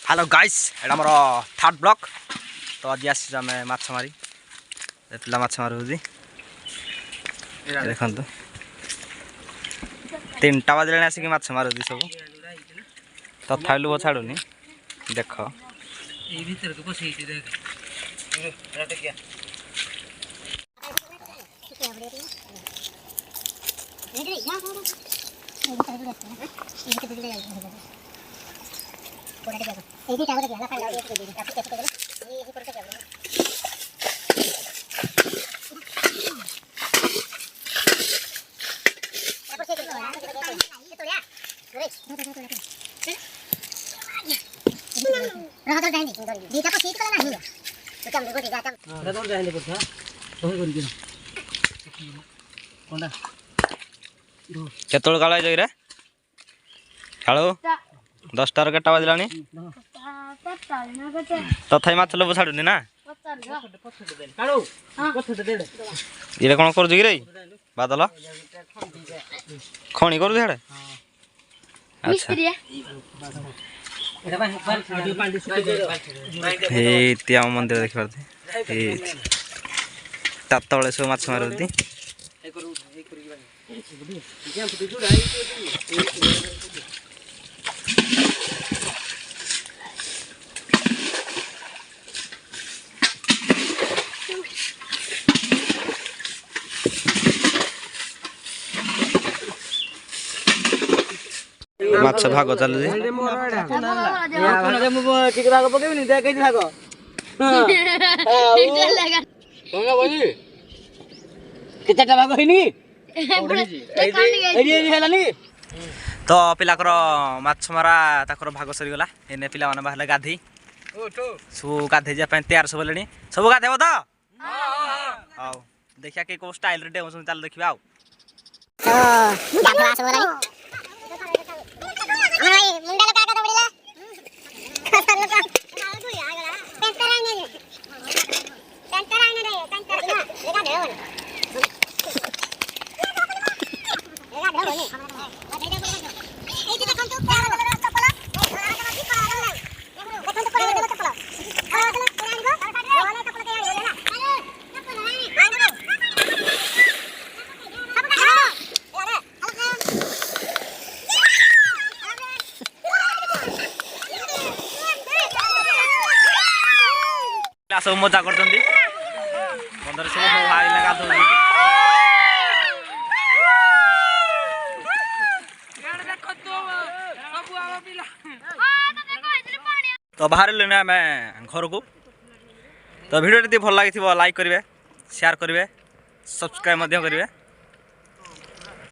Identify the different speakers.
Speaker 1: Hello guys एटा मोर third block तो आज आसी आम माछ मारी पिला माछ मारू देखो तीनटा बजे आसिक माछ मारू सब तथा लुह छाड़ूनी देख केतल काल रे हेलो 10 केटा बजला तथा माछ लोभ छाड़ूनी ना ये कौन कर बादल खणी कर अच्छा मंदिर देख तले सब माछ मारती माछ भाग चलु तो पिलाकर माछ मारा ताकर भाग सरीगला एने पिला माने बाहले गाधी सब गाधे जापाई तैयार सब लेनी सब गाधेब तो हां देखिया के को स्टाइल रे डेमो चल देखिबा आ गाधवा सब लानी मुंडा लगा का दबड़ीला खतर लगा पेंटर आने रे लेगा दे सब मजा कर बंदर सब तो बाहर लेने आम घर को तो वीडियो भल लगी लाइक करेंगे शेयर करेंगे सब्सक्राइब करेंगे।